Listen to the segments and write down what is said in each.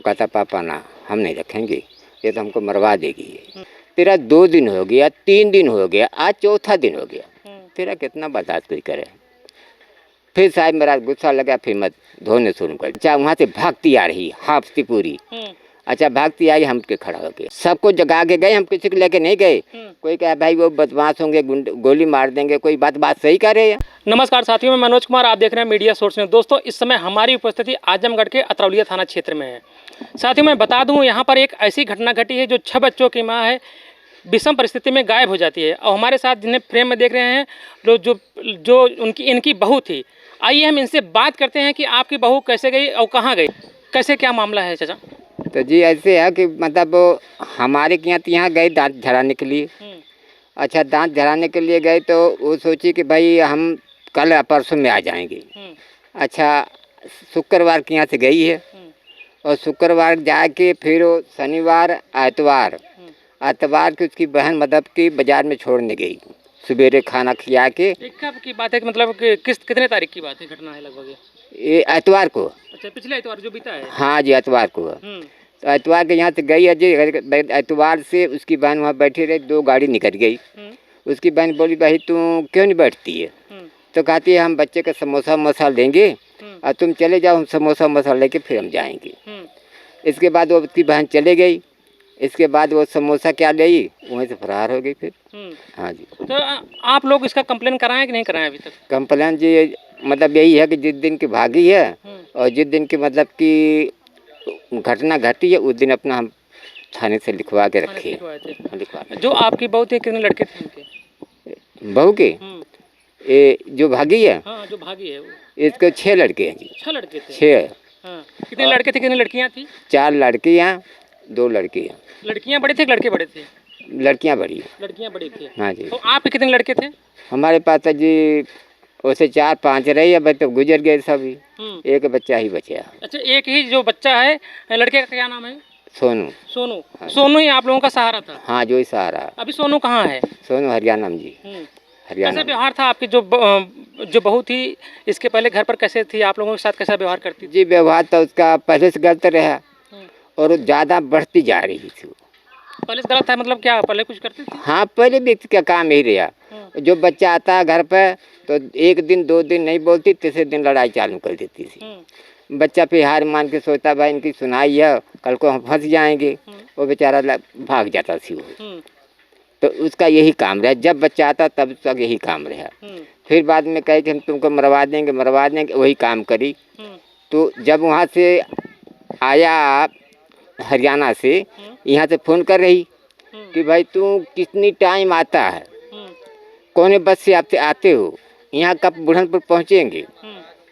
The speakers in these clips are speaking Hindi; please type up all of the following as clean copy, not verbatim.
कहता पापा ना, हम नहीं रखेंगे, ये तो हमको मरवा देगी ये। तेरा 2 दिन हो गया, 3 दिन हो गया, आज चौथा दिन हो गया, तेरा कितना बर्दाश्त कोई करे। फिर साहब मेरा गुस्सा लगा, फिर मैं धोने शुरू कर। अच्छा वहाँ से भागती आ रही, हाफती पूरी। अच्छा भागती आई, हम के खड़ा हो गए, सबको जगा के गए, हम किसी को लेके नहीं गए। कोई कहा भाई वो बदमाश होंगे, गोली मार देंगे, कोई बात सही कर रहे हैं। नमस्कार साथियों, मैं मनोज कुमार, आप देख रहे हैं मीडिया सोर्स में। दोस्तों इस समय हमारी उपस्थिति आजमगढ़ के अतरौलिया थाना क्षेत्र में है। साथियों मैं बता दूं, यहाँ पर एक ऐसी घटना घटी है जो 6 बच्चों की माँ है विषम परिस्थिति में गायब हो जाती है। और हमारे साथ जिन्हें फ्रेम में देख रहे हैं जो इनकी बहू थी। आइए हम इनसे बात करते हैं कि आपकी बहू कैसे गई और कहाँ गई, कैसे क्या मामला है चाचा। तो जी ऐसे है कि मतलब हमारे यहाँ गए दांत झड़ाने के लिए। अच्छा दांत झड़ाने के लिए गए तो वो सोची कि भाई हम कल परसों में आ जाएंगे। अच्छा शुक्रवार के यहाँ से गई है और शुक्रवार जाके फिर वो शनिवार आतवार की उसकी बहन मतलब की बाजार में छोड़ने गई, सवेरे खाना खिला के। कब की बात है, मतलब कि कितने तारीख की बात है, घटना है लगभग ये एतवार को। अच्छा पिछले एतवार जो बीता है। हाँ जी एतवार को। तो एतवार के यहाँ से गई है जी, एतवार से उसकी बहन वहाँ बैठी रही, 2 गाड़ी निकल गई। उसकी बहन बोली भाई तू क्यों नहीं बैठती है? तो कहती है हम बच्चे का समोसा लेंगे और तुम चले जाओ, हम समोसा लेके फिर हम जाएंगे। इसके बाद वो उसकी बहन चले गई। इसके बाद वो समोसा क्या ले वहीं से फरार हो गई फिर। हाँ जी। तो आप लोग इसका कंप्लेन कराएं कि नहीं कराएं अभी तक? कंप्लेन जी मतलब यही है कि जिस दिन की भागी है और जिस दिन की मतलब की घटना घटी है उस दिन अपना हम थाने से लिखवा के रखे। जो आपकी बहू थी कितने लड़के थे उनके? बहू के ये जो भागी है। हाँ, जो भागी है इसके 6 लड़के हैं जी। 6 लड़के थे। 6। हाँ। कितने लड़के थे, कितनी लड़कियाँ थी? 4 लड़कियाँ 2 लड़के हैं। लड़कियाँ बड़े थे कि लड़के बड़े थे? लड़कियाँ बड़ी। लड़कियाँ बड़ी थी। हाँ जी। तो आपके कितने लड़के थे? हमारे पास तो जी वैसे 4-5 रही है, बच्चे गुजर गए सभी। एक बच्चा ही बचा। अच्छा एक ही जो बच्चा है, लड़के का क्या नाम है? सोनू। सोनू। हाँ। सोनू ही आप लोगों का सहारा था? हाँ जो ही सहारा। अभी सोनू कहाँ है? सोनू हरियाणा में जी। हरियाणा। कैसा व्यवहार था आपकी जो बहू थी, इसके पहले घर पर कैसे थी, आप लोगों के साथ कैसा व्यवहार करती थी? जी व्यवहार तो उसका पहले से गलत रहा और ज़्यादा बढ़ती जा रही थी। पहले से गलत था मतलब क्या, पहले कुछ करती थी? हाँ पहले भी इसका काम यही रहा। जो बच्चा आता है घर पर तो 1 दिन 2 दिन नहीं बोलती, तीसरे दिन लड़ाई चालू कर देती थी। बच्चा फिर हार मान के सोचता भाई इनकी सुनाई है, कल को हम फंस जाएंगे। वो बेचारा भाग जाता थी वो। तो उसका यही काम रहा, जब बच्चा आता तब उसका यही काम रहा। फिर बाद में कहे कि हम तुमको मरवा देंगे, वही काम करी। तो जब वहाँ से आया हरियाणा से, यहाँ से फ़ोन कर रही कि भाई तू कितनी टाइम आता है, कौन बस से आते हो, यहाँ कब बुढ़नपुर पहुँचेंगे।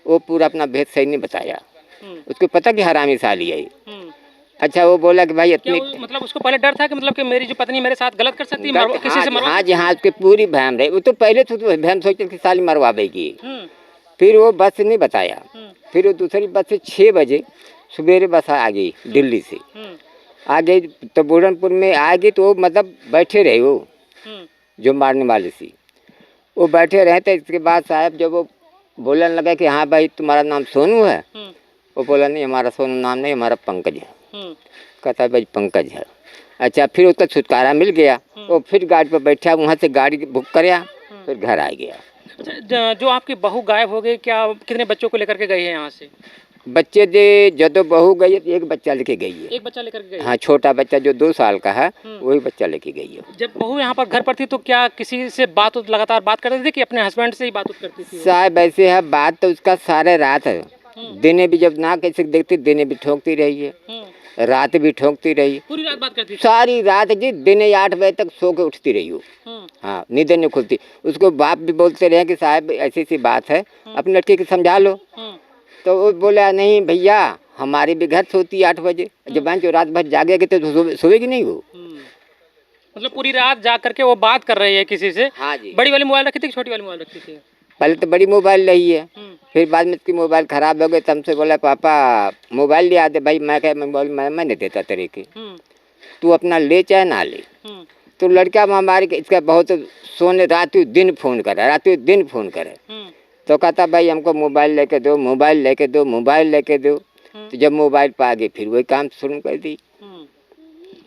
वो पूरा अपना भेद सही नहीं बताया। उसको पता कि हरामी साली है। अच्छा वो बोला कि भाई इतनी मतलब उसको पहले डर था कि मतलब कि मेरी जो पत्नी मेरे साथ गलत कर सकती है, किसी से मरवा। हाँ जी हाँ, उसके पूरी भ्रम रही। वो तो पहले तो भ्रम सोचे कि साली मरवाएगी। फिर वो बस नहीं बताया। फिर वो दूसरी बस से 6 बजे सवेरे बस आ गई दिल्ली से। आ गई तो बुढ़नपुर में आ गई तो वो मतलब बैठे रहे वो जो मारने वाले थी, वो बैठे रहे थे। इसके बाद साहब जब वो बोलने लगा कि हाँ भाई तुम्हारा नाम सोनू है, वो बोला नहीं हमारा सोनू नाम नहीं, हमारा पंकज है। कहता भाई पंकज है। अच्छा फिर उसका छुटकारा मिल गया। वो फिर गाड़ी पर बैठा, वहाँ से गाड़ी बुक कराया, फिर घर आ गया। अच्छा जो आपकी बहू गायब हो गई, क्या कितने बच्चों को लेकर के गई है यहाँ से? बच्चे दे जब बहू गई है तो 1 बच्चा लेके गई है। 1 बच्चा लेकर के गई? हाँ छोटा बच्चा जो 2 साल का है वही बच्चा लेके गई है। जब बहू यहाँ पर घर पर थी तो क्या किसी से लगातार बात करती थी कि अपने हस्बैंड से ही बात करती थी? साहब ऐसे है, बात तो उसका सारे रात है। दिने भी जब ना कैसे देखती, दिने भी ठोकती रही है, रात भी ठोकती रही। पूरी रात बात करती थी? सारी रात जी, दिन 8 बजे तक सो के उठती रही हो। हाँ नींद नहीं खुलती। उसको बाप भी बोलते रहे कि साहब ऐसी सी बात है, अपनी लड़की को समझा लो। तो वो बोला नहीं भैया हमारी भी घर सोती 8 बजे। जब जो रात भर जागेगी तो सोएगी नहीं वो। मतलब पूरी रात जाग करके वो बात कर रही है किसी से? हाँ जी। बड़ी वाली मोबाइल रखी थी कि छोटी वाली मोबाइल रखी थी? पहले तो बड़ी मोबाइल रही है, फिर बाद में इसकी मोबाइल खराब हो गई तो हमसे बोला पापा मोबाइल ले आते। भाई मैं मोबाइल मैं नहीं देता तेरे के, तू अपना ले चाहे ना ले। तो लड़का हमारे इसका बहुत सोने रात दिन फ़ोन करे, रात दिन फ़ोन करे। तो कहता भाई हमको मोबाइल लेके दो, मोबाइल लेके दो, मोबाइल लेके दो। तो जब मोबाइल पा गए फिर वही काम शुरू कर दी।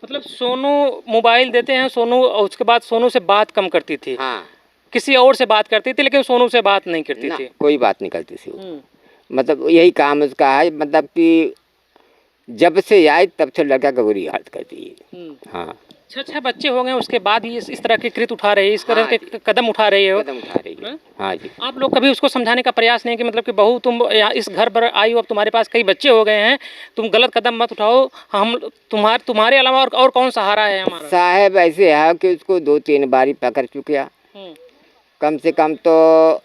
मतलब सोनू मोबाइल देते हैं, सोनू और उसके बाद सोनू से बात कम करती थी। हाँ, किसी और से बात करती थी लेकिन सोनू से बात नहीं करती ना थी। कोई बात नहीं करती थी वो। मतलब यही काम उसका है, मतलब कि जब से आए तब से लड़का का बुरी हालत कर दी है। हाँ, 6 बच्चे हो गए उसके बाद भी इस तरह के कृत्य उठा रहे हैं, इस तरह हाँ के कदम उठा रहे हो। कदम उठा रही है। हाँ जी। आप लोग कभी उसको समझाने का प्रयास नहीं कि मतलब कि बहू तुम यहाँ इस घर पर आई हो, अब तुम्हारे पास कई बच्चे हो गए हैं, तुम गलत कदम मत उठाओ, हम तुम्हारे अलावा और कौन सहारा है हमारा। साहब ऐसे है कि उसको 2-3 बारी पकड़ चुके हैं। कम से कम तो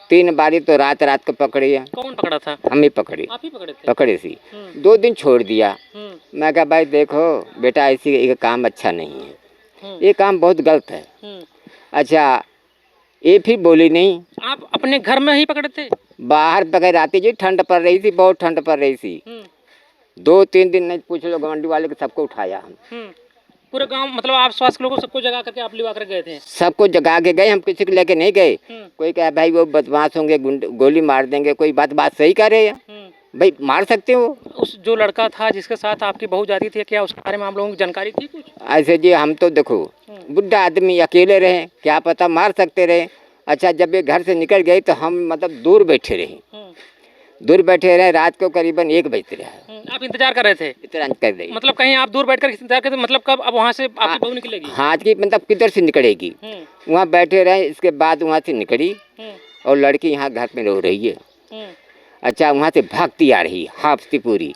3 बारी तो रात रात को पकड़ी है। कौन पकड़ा था? हम ही पकड़ी, आप ही पकड़े थे? पकड़े सी 2 दिन छोड़ दिया। मैं कहा भाई देखो बेटा ऐसी ये काम अच्छा नहीं है, ये काम बहुत गलत है। अच्छा ये फिर बोली नहीं। आप अपने घर में ही पकड़े थे? बाहर पकड़ आती जी, ठंड पड़ रही थी, बहुत ठंड पड़ रही थी। 2-3 दिन नहीं पूछ लो, गवंडी वाले को सबको उठाया हम। पूरे गांव मतलब आप स्वास्थ्य लोगों सबको जगा करके आप लिवा कर गए थे? सबको जगा के गए, हम किसी को लेके नहीं गए। कोई कहा भाई वो बदमाश होंगे, गोली मार देंगे, कोई बात सही कह रहे हैं। भाई मार सकते हो। उस जो लड़का था जिसके साथ आपकी बहू जाती थी, क्या उसके बारे में आप लोगों की जानकारी थी कुछ? ऐसे जी हम तो देखो बुढ़ा आदमी अकेले रहे, क्या पता मार सकते रहे। अच्छा जब ये घर से निकल गए तो हम मतलब दूर बैठे रहे, रात को करीबन 1 बजते रहे। आप इंतजार कर रहे थे? इतना कर रही मतलब कहीं आप दूर बैठकर इंतजार करते, मतलब कब अब वहाँ से आपकी बहू निकलेगी? हाँ की मतलब किधर से निकलेगी। वहाँ बैठे रहे, इसके बाद वहाँ से निकली और लड़की यहाँ घर में रो रही है। अच्छा वहाँ से भागती आ रही, हाफती पूरी।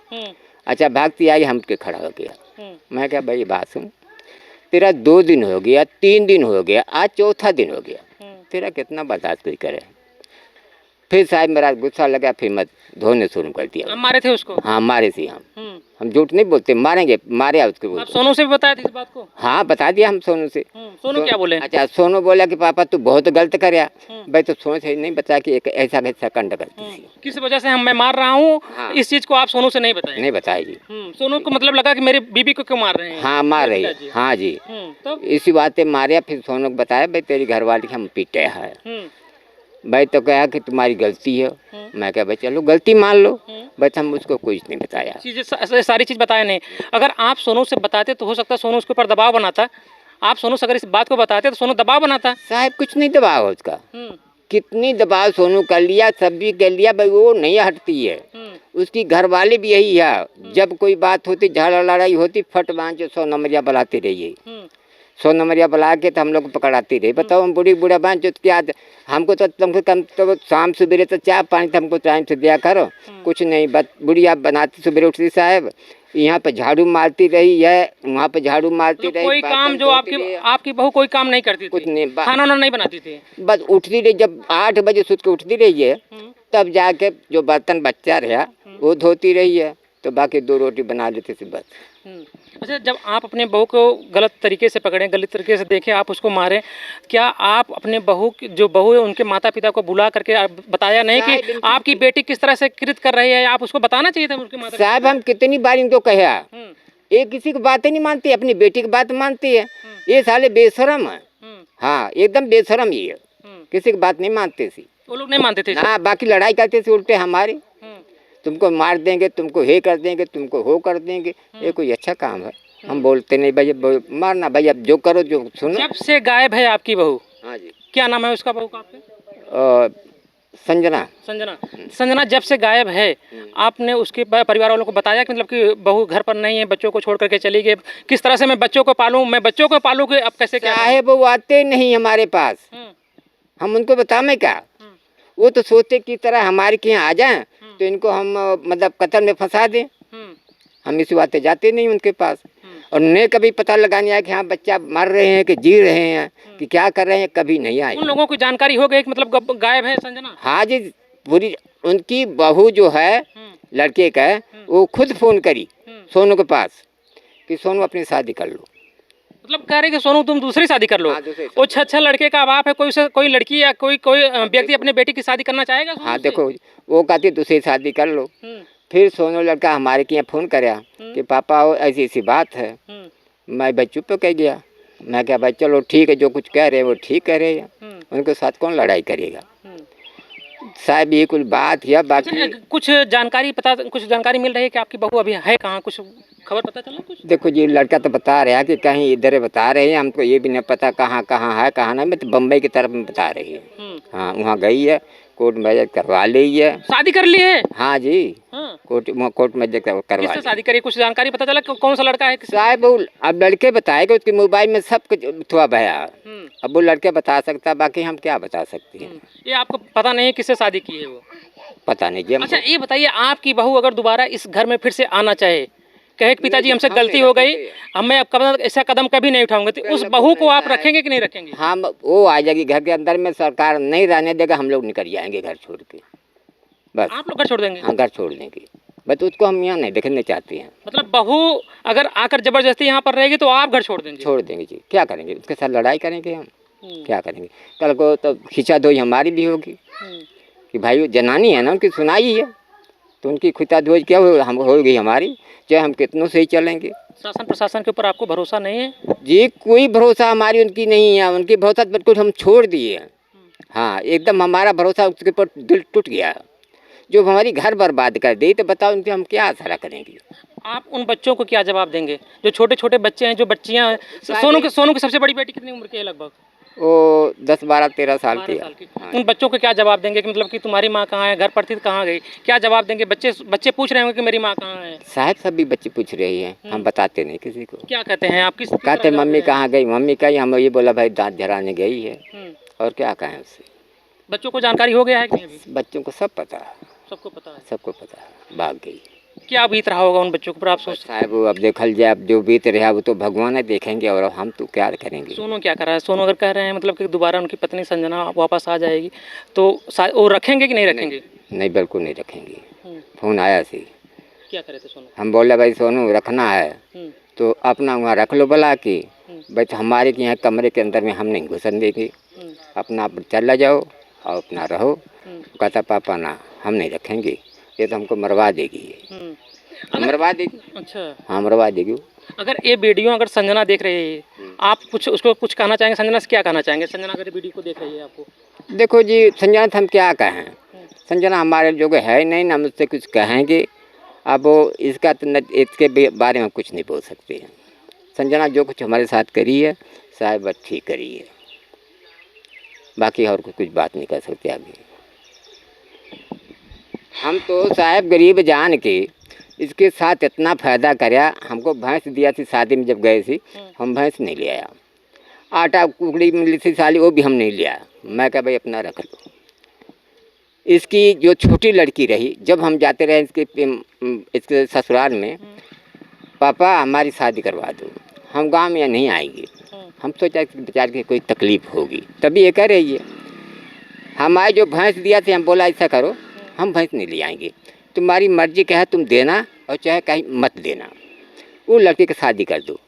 अच्छा भागती आई, हम के खड़ा हो गया। मैं क्या भाई बात सुन, तेरा 2 दिन हो गया, 3 दिन हो गया, आज 4था दिन हो गया, तेरा कितना बर्दाश्त कोई करे। फिर साहब मेरा गुस्सा लगा, फिर मैं धोने शुरू कर दिया। आप मारे थे उसको? हाँ मारे थे हम झूठ नहीं बोलते, मारेंगे, मारे उसको। आप सोनू से भी बताया था इस बात को? हाँ बता दिया हम सोनू से। सोनू क्या बोले? अच्छा सोनू बोला कि पापा तू बहुत गलत करया। भाई तो सोनू से नहीं बताया कि एक ऐसा कंड करती थी। किस वजह से मैं मार रहा हूँ? हाँ। इस चीज को आप सोनू से नहीं बताए? नहीं बताया जी। सोनू को मतलब लगा कि मेरी बीबी को क्यों मार रहे हैं? हाँ मार रही है। हाँ जी। तब इसी बात मारे। फिर सोनू को बताया भाई तेरी घरवाली हम पीटे है। भाई तो कहा कि तुम्हारी गलती है। मैं कहा भाई चलो गलती मान लो, बस हम उसको कुछ नहीं बताया। चीजें सारी चीज बताया नहीं। अगर आप सोनू से बताते तो हो सकता है सोनू उसके ऊपर दबाव बनाता। आप सोनू से अगर इस बात को बताते तो सोनू दबाव बनाता। साहब कुछ नहीं दबाव है उसका। कितनी दबाव सोनू कर लिया, सब भी कर लिया, भाई वो नहीं हटती है। उसकी घरवाली भी यही है, जब कोई बात होती, झगड़ा लड़ाई होती, फट बांध 100 नंबरिया बुलाते रहिए। 100 नंबरिया बुला के तो हम लोग पकड़ाते रहे। बताओ हम बूढ़ा बांध जो क्या हमको तो तुमको कम तो शाम सवेरे तो चाय पानी तो हमको टाइम से दिया करो। कुछ नहीं, बस बुढ़िया बनाती सवेरे उठती साहब, यहाँ पे झाड़ू मारती रही है, वहाँ पे झाड़ू मारती रही। कोई काम जो आपकी बहू कोई काम नहीं करती थी? कुछ नहीं, खाना वाना नहीं बनाती थी, बस उठती रही। जब 8 बजे सुत के उठती रही है तब जाके जो बर्तन बच्चा रहा वो धोती रही है, तो बाकी 2 रोटी बना लेते थे बस। अच्छा जब आप अपने बहू को गलत तरीके से पकड़े, गलत तरीके से देखे, आप उसको मारे, क्या आप अपने बहू जो बहू है उनके माता पिता को बुला करके आप बताया नहीं कि आपकी बेटी किस तरह से कृत्य कर रही है? आप उसको बताना चाहिए था उनके माता पिता। साहब हम कितनी बार इनको कहा, ये किसी की बातें नहीं मानती, अपनी बेटी की बात मानती है। ये साले बेशरम है। हाँ एकदम बेशरम ही है, किसी की बात नहीं मानते थे। वो लोग नहीं मानते थे? हाँ बाकी लड़ाई करते थे उल्टे हमारे, तुमको मार देंगे, तुमको हे कर देंगे, तुमको हो कर देंगे। ये कोई अच्छा काम है? हम बोलते नहीं भाई मारना, भाई अब जो करो जो सुनो। जब से गायब है आपकी बहू? हाँ जी। क्या नाम है उसका बहू का आपके? संजना। संजना जब से गायब है, आपने उसके परिवार वालों को बताया कि मतलब कि बहू घर पर नहीं है, बच्चों को छोड़ करके चली गई, किस तरह से मैं बच्चों को पालूं कि अब कैसे क्या है? वो आते नहीं हमारे पास, हम उनको बताएं क्या? वो तो सोचते की तरह हमारे के यहाँ आ जाएं तो इनको हम मतलब कत्ल में फंसा दें। हम इस बातें जाते नहीं उनके पास, और उन्हें कभी पता लगाने आया कि हाँ बच्चा मर रहे हैं कि जी रहे हैं कि क्या कर रहे हैं, कभी नहीं आए। उन लोगों को जानकारी हो गई कि मतलब गायब है संजना? हाँ जी, पूरी उनकी बहू जो है लड़के का, वो खुद फोन करी सोनू के पास कि सोनू अपनी शादी कर लो। मतलब कह रहे कि सोनू तुम दूसरी शादी कर लो। वो 6 लड़के का बाप है, कोई लड़की या कोई व्यक्ति अपने बेटी की शादी करना चाहेगा? हाँ देखो वो कहती दूसरी शादी कर लो। फिर सोनू लड़का हमारे के यहाँ फोन कराया कि पापा ऐसी ऐसी बात है। मैं भाई चुप कह गया। मैं क्या भाई चलो ठीक है, जो कुछ कह रहे हैं वो ठीक कह रहे हैं, उनके साथ कौन लड़ाई करेगा। साहब ये कुछ बात है। बाकी कुछ जानकारी मिल रही है कि आपकी बहू अभी है कहाँ, कुछ खबर पता चला कुछ? देखो जी, लड़का तो बता रहा है कि कहीं इधर बता रहे हैं, हमको ये भी नहीं पता कहाँ कहाँ है कहाँ नहीं। मैं तो बम्बई की तरफ में बता रही है। हाँ, वहाँ गई है, कोर्ट मैरिज करवा ली है। शादी कर ली है? हाँ जी, हाँ। कोर्ट मैरिज करवा किससे ली। शादी करी, कुछ जानकारी पता चला कौन सा लड़का है? साहब वो अब लड़के बताएगा, उसके मोबाइल में सब कुछ थोड़ा भया। अब वो लड़के बता सकता, बाकी हम क्या बता सकते हैं। ये आपको पता नहीं किससे शादी की है वो? पता नहीं जी। अच्छा ये बताइए, आपकी बहू अगर दोबारा इस घर में फिर से आना चाहे, कहे कि पिताजी हमसे गलती हो गई, अब मैं ऐसा कदम कभी नहीं उठाऊंगा, तो उस बहू को आप रखेंगे कि नहीं रखेंगे? हम वो आ जाएगी घर के अंदर में, सरकार नहीं रहने देगा, हम लोग निकल जाएंगे घर छोड़ के। बस आप लोग घर छोड़ देंगे? हाँ, घर छोड़ देंगे। बस उसको हम यहाँ नहीं देखने चाहते हैं। मतलब बहू अगर आकर जबरदस्ती यहाँ पर रहेगी तो आप घर छोड़ देंगे? छोड़ देंगे जी। क्या करेंगे, उसके साथ लड़ाई करेंगे हम? क्या करेंगे? कल को तो खिंचाधोई हमारी भी होगी कि भाई जनानी है ना, उनकी सुनाई है, तो उनकी खिंचाधोई क्या हम होगी हमारी, चाहे हम कितनों से ही चलेंगे। शासन प्रशासन के ऊपर आपको भरोसा नहीं है? जी कोई भरोसा हमारी उनकी नहीं है। उनकी भरोसा बिल्कुल हम छोड़ दिए हैं। हाँ, एकदम हमारा भरोसा उसके ऊपर दिल टूट गया। जो हमारी घर बर्बाद कर दी, तो बताओ उनके हम क्या आसरा करेंगे। आप उन बच्चों को क्या जवाब देंगे जो छोटे छोटे बच्चे हैं, जो बच्चियां हैं? सोनू की सबसे बड़ी बेटी कितनी उम्र की है लगभग? वो 10, 12, 13 साल की है। हाँ। उन बच्चों को क्या जवाब देंगे कि मतलब कि तुम्हारी माँ कहाँ है, घर पर थी कहाँ गई, क्या जवाब देंगे? बच्चे पूछ रहे होंगे कि मेरी माँ कहाँ है। साहब सभी बच्चे पूछ रहे हैं, हम बताते नहीं किसी को। क्या कहते हैं आप? किस कहते मम्मी कहाँ गई, मम्मी कही। हम ये बोला भाई दांत झराने गई है, और क्या कहें उससे। बच्चों को जानकारी हो गया है कि नहीं अभी? बच्चों को सब पता है। सबको पता है? सबको पता है, भाग गई। क्या बीत रहा होगा उन बच्चों के ऊपर, आप सोच? साहब अब देखल जाए, अब जो बीत रहा वो तो भगवान ही देखेंगे, और हम तो क्या करेंगे। सोनू क्या कर रहा है? सोनू अगर कह रहे हैं मतलब कि दोबारा उनकी पत्नी संजना वापस आ जाएगी, तो वो रखेंगे कि नहीं रखेंगे? नहीं, बिल्कुल नहीं रखेंगे। फोन आया सी, क्या करे थे सोनू? हम बोले भाई सोनू रखना है तो अपना वहाँ रख लो बुला के, बस हमारे के यहाँ कमरे के अंदर में हम नहीं घुसन देंगे, अपना आप चला जाओ और अपना रहो। कहता पापा ना, हम नहीं रखेंगे, ये तो हमको मरवा देगी। मरवा देगी? अच्छा हाँ, मरवा देगी। अगर ये वीडियो अगर संजना देख रही है, आप उसको कुछ कहना चाहेंगे? संजना से क्या कहना चाहेंगे, संजना अगर वीडियो को देख रही है आपको? देखो जी, संजना हम क्या कहें, संजना हमारे जो है ही नहीं ना, हम उससे कुछ कहेंगे। अब वो इसका तो इसके बारे में कुछ नहीं बोल सकते हैं। संजना जो कुछ हमारे साथ करी है शायद बस ठीक करी है, बाकी और कुछ बात नहीं कर सकते आगे। हम तो साहब गरीब जान के इसके साथ इतना फ़ायदा कराया। हमको भैंस दिया थी शादी में जब गए थे, हम भैंस नहीं ले आया। आटा कुकड़ी मिली थी साली, वो भी हम नहीं लिया। मैं कहा भाई अपना रख लो। इसकी जो छोटी लड़की रही, जब हम जाते रहे इसके ससुराल में, पापा हमारी शादी करवा दो, हम गांव में नहीं आएंगे। हम सोचा कि बेचारे की कोई तकलीफ़ होगी, तभी ये कह रही है। हमारे जो भैंस दिया थे, हम बोला ऐसा करो, हम भैंस नहीं ले आएंगे, तुम्हारी मर्जी क्या है तुम देना, और चाहे कहीं मत देना। वो लड़के की शादी कर दो,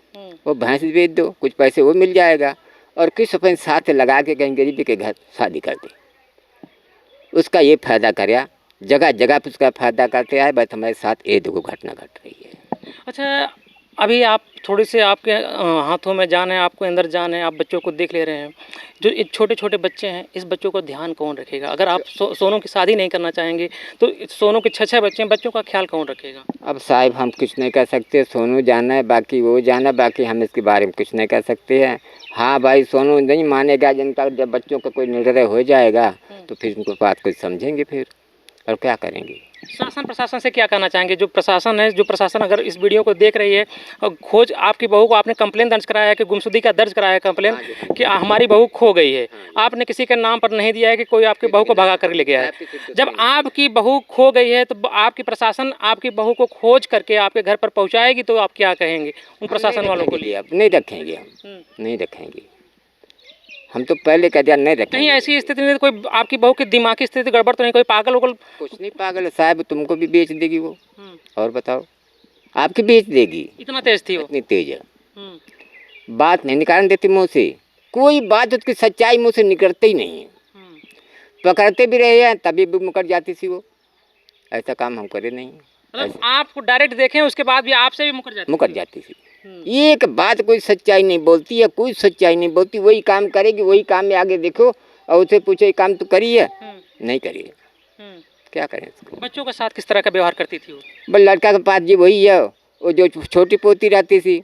वो भैंस बेच दो, कुछ पैसे वो मिल जाएगा, और किस अपने साथ लगा के कहीं गरीबी के घर शादी कर दे। उसका ये फ़ायदा कराया, जगह जगह पर उसका फ़ायदा करते आए। बस हमारे साथ ये दो घटना घट रही है। अच्छा अभी आप थोड़ी से आपके हाथों में जान है, आपको अंदर जान है, आप बच्चों को देख ले रहे हैं। जो ये छोटे छोटे बच्चे हैं, इस बच्चों को ध्यान कौन रखेगा? अगर आप सोनू की शादी नहीं करना चाहेंगे तो सोनू के 6 बच्चे हैं, बच्चों का ख्याल कौन रखेगा? अब साहिब हम कुछ नहीं कर सकते, सोनू जाना है, बाकी वो जाना, बाकी हम इसके बारे में कुछ नहीं कर सकते हैं। हाँ भाई, सोनू नहीं मानेगा, जिनका जब बच्चों का कोई निर्णय हो जाएगा तो फिर उनको बात कुछ समझेंगे फिर, और क्या करेंगे। शासन प्रशासन से क्या कहना चाहेंगे? जो प्रशासन है, जो प्रशासन अगर इस वीडियो को देख रही है, खोज आपकी बहू को आपने कंप्लेन दर्ज कराया है कि गुमशुदगी का दर्ज कराया है कंप्लेन कि हमारी बहू खो गई है, आपने किसी के नाम पर नहीं दिया है कि कोई आपकी बहू को भगा कर ले गया है। जब आपकी बहू खो गई है तो आपकी प्रशासन आपकी बहू को खोज करके आपके घर पर पहुँचाएगी, तो आप क्या कहेंगे उन प्रशासन वालों को? लिए अब नहीं रखेंगे, हम नहीं रखेंगे। हम तो पहले कह दिया नहीं रखेंगे। कहीं ऐसी स्थिति में कोई आपकी बहू की दिमागी स्थिति गड़बड़ तो नहीं, कोई पागल वगल? कुछ नहीं पागल है साहब, तुमको भी बेच देगी वो। और बताओ, आपकी बेच देगी। इतना तेज थी वो? इतनी तेज है, बात नहीं निकालने देती मुँह से, कोई बात उसकी सच्चाई मुँह से निकलती ही नहीं है। पकड़ते भी रहे हैं तभी भी मुकर जाती थी वो। ऐसा काम हम करे नहीं। मतलब आपको डायरेक्ट देखें उसके बाद भी आपसे भी मुकर जाती थी। एक बात कोई सच्चाई नहीं बोलती है, कोई सच्चाई नहीं बोलती, वही काम करेगी, वही काम में आगे देखो, और उसे पूछो ये काम तो करी है, नहीं करी है। क्या करें इसको। बच्चों के साथ किस तरह का व्यवहार करती थी वो? बस लड़का के पास जी वही है, वो जो छोटी पोती रहती थी,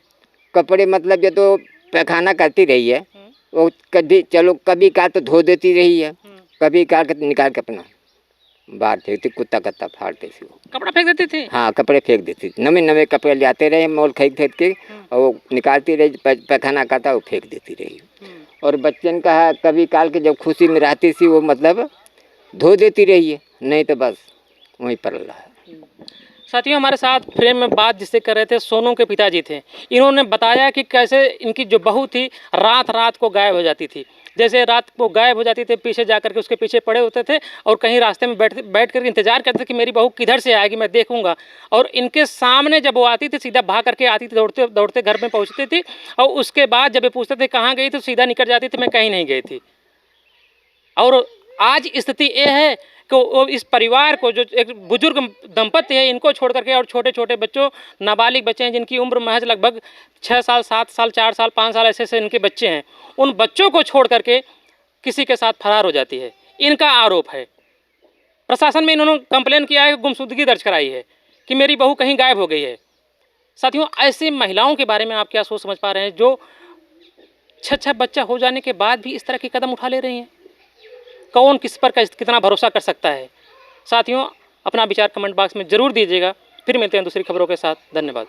कपड़े मतलब ये तो पैखाना करती रही है, वो कभी चलो कभी का तो धो देती रही है, कभी का निकाल के अपना बाहर फेंकती, कुत्ता कत्ता फाड़ते थी वो। कपड़ा फेंक देती थी? हाँ कपड़े फेंक देती थी, नवे नवे कपड़े ले आते रहे मोल खरीद के, और वो निकालती रही, पैखाना करता वो फेंक देती रही। और बच्चन का है कभी काल के जब खुशी में रहती थी वो मतलब धो देती रही है, नहीं तो बस वहीं पर रहा है। साथियों, हमारे साथ फ्रेम में बात जिससे कर रहे थे सोनू के पिताजी थे। इन्होंने बताया कि कैसे इनकी जो बहू थी रात रात को गायब हो जाती थी। जैसे रात को गायब हो जाती थी, पीछे जा कर के उसके पीछे पड़े होते थे और कहीं रास्ते में बैठ कर इंतजार करते थे कि मेरी बहू किधर से आएगी, मैं देखूंगा। और इनके सामने जब वो आती थी सीधा भाग करके आती थी, दौड़ते दौड़ते घर में पहुंचती थी। और उसके बाद जब ये पूछते थे कहाँ गई तो सीधा निकल जाती थी, मैं कहीं नहीं गई थी। और आज स्थिति ये है कि वो इस परिवार को, जो एक बुजुर्ग दंपति है, इनको छोड़ करके और छोटे छोटे बच्चों, नाबालिग बच्चे हैं जिनकी उम्र महज लगभग 6 साल 7 साल 4 साल 5 साल ऐसे इनके बच्चे हैं, उन बच्चों को छोड़ करके किसी के साथ फरार हो जाती है। इनका आरोप है। प्रशासन में इन्होंने कंप्लेन किया है, गुमशुदगी दर्ज कराई है कि मेरी बहू कहीं गायब हो गई है। साथियों, ऐसी महिलाओं के बारे में आप क्या सोच समझ पा रहे हैं जो 6 बच्चा हो जाने के बाद भी इस तरह के कदम उठा ले रही हैं? कौन किस पर कितना भरोसा कर सकता है? साथियों, अपना विचार कमेंट बॉक्स में ज़रूर दीजिएगा। फिर मिलते हैं दूसरी खबरों के साथ। धन्यवाद।